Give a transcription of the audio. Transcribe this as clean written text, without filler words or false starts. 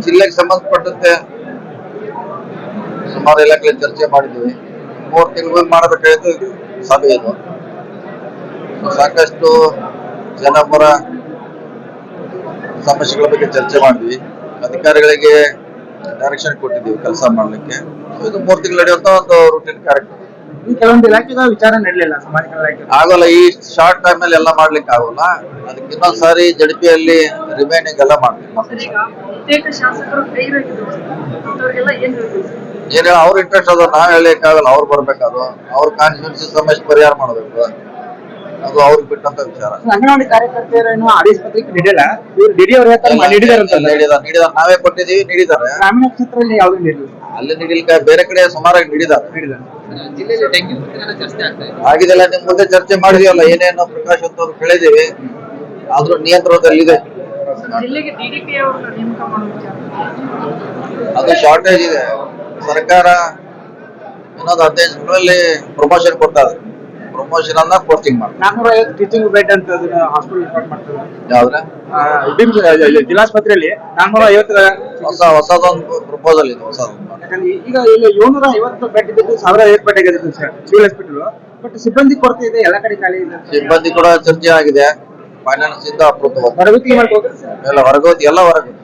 ಜಿಲ್ಲೆಗೆ ಸಂಬಂಧಪಟ್ಟಂತೆ ಸುಮಾರು ಇಲಾಖೆ ಚರ್ಚೆ ಮಾಡಿದ್ವಿ. 3 ತಿಂಗಳು ಮಾಡಬೇಕಾಯ್ತು ಸಭೆ ಇದು. ಸಾಕಷ್ಟು ಜನಪರ ಸಮಸ್ಯೆಗಳ ಬಗ್ಗೆ ಚರ್ಚೆ ಮಾಡಿದ್ವಿ. ಅಧಿಕಾರಿಗಳಿಗೆ ಡೈರೆಕ್ಷನ್ ಕೊಟ್ಟಿದ್ದೀವಿ ಕೆಲಸ ಮಾಡ್ಲಿಕ್ಕೆ. ಇದು 3 ತಿಂಗಳು ನಡೆಯುವಂತ ಒಂದು ರೂಟೀನ್ ಕಾರ್ಯಕ್ರಮ. ಕೆಲವೊಂದು ಇಲಾಖೆಗಳ ವಿಚಾರ ನಡಲಿಲ್ಲ, ಸಮಾಜ ಇಲಾಖೆ ಆಗೋಲ್ಲ. ಈ ಶಾರ್ಟ್ ಟೈಮ್ ಅಲ್ಲಿ ಎಲ್ಲ ಮಾಡ್ಲಿಕ್ಕೆ ಆಗೋಲ್ಲ. ಅದಕ್ಕೆ ಇನ್ನೊಂದ್ಸಾರಿ ಜಡಿಪಿಯಲ್ಲಿ ರಿಮೈನಿಂಗ್ ಎಲ್ಲ ಮಾಡ್ತೀವಿ. ಏನ್ ಅವ್ರ ಇಂಟ್ರೆಸ್ಟ್ ಅದ, ನಾವ್ ಹೇಳಕ್ಕಾಗಲ್ಲ. ಅವ್ರು ಬರ್ಬೇಕಾದ್ರು ಅವ್ರ ಕಾನ್ಸ್ಟಿಟ್ಯೂನ್ಸಿ ಸಮಸ್ಯೆ ಪರಿಹಾರ ಮಾಡಬೇಕು. ಅದು ಅವ್ರಿಗೆ ಬಿಟ್ಟಂತ ವಿಚಾರ. ಅಂಗನವಾಡಿ ಕಾರ್ಯಕರ್ತೆಯರೇನು ಆದೇಶ ಪತ್ರಿಕೆ ನೀಡಿಲ್ಲ, ಇವ್ರು ಡಿಡಿ ಅವ್ರು ನೀಡಿದಾರೆ. ನಾವೇ ಕೊಟ್ಟಿದೀವಿ, ನೀಡಿದ್ದಾರೆ. ಗ್ರಾಮೀಣ ಕ್ಷೇತ್ರದಲ್ಲಿ ಯಾವ್ದು ನೀಡಿಲ್ಲ, ಅಲ್ಲಿ ನೀಡಿಲ್ಕ ಬೇರೆ ಕಡೆ ಸುಮಾರಾಗಿ ನೀಡಿದ್ದಾರೆ. ಆಗಿದೆಲ್ಲ ನಿಮ್ ಮುಂದೆ ಚರ್ಚೆ ಮಾಡಿದೀವಲ್ಲ, ಏನೇನು ಪ್ರಕಾಶ್ ಅಂತ ಅವ್ರು ಕೇಳಿದೀವಿ. ಆದ್ರೂ ನಿಯಂತ್ರಣದಲ್ಲಿದೆ. ಅದು ಶಾರ್ಟೇಜ್ ಇದೆ. ಸರ್ಕಾರ ಇನ್ನೊಂದು 15 ದಿನಗಳಲ್ಲಿ ಪ್ರಮೋಷನ್ ಕೊಡ್ತಾರೆ. ಪ್ರಮೋಷನ್ ಅನ್ನ ಪೋಸ್ಟಿಂಗ್ ಮಾಡ್ತಾರೆ. 450 ಟೀಚಿಂಗ್ ಬೆಡ್ ಅಂತ ಹಾಸ್ಪಿಟಲ್ ಸ್ಟಾರ್ಟ್ ಮಾಡ್ತಾರೆ. ಯಾವ್ದ್ರೆ ಜಿಲ್ಲಾಸ್ಪತ್ರೆಯಲ್ಲಿ 450 ಹೊಸದೊಂದು ಪ್ರಪೋಸಲ್ ಇದೆ. ಹೊಸದೊಂದು ಈಗ 750 ಬೆಡ್ ಇದ್ದು 1050 ಬೆಡ್ ಆಗಿದೆ ಸರ್ ಸಿವಿಲ್ ಹಾಸ್ಪಿಟಲ್. ಬಟ್ ಸಿಬ್ಬಂದಿ ಕೊರತೆ ಇದೆ, ಎಲ್ಲ ಕಡೆ ಖಾಲಿ ಇದೆ. ಸಿಬ್ಬಂದಿ ಕೂಡ ಚರ್ಚೆ ಆಗಿದೆ. ಫೈನಾನ್ಸ್ ಇಂದ ಅಪ್ರೂವ್ ಹೊರಗುತ್ತಿಗೆ ಎಲ್ಲ ಹೊರಗೋತಿ ಎಲ್ಲ ಹೊರಗುತ್ತೆ.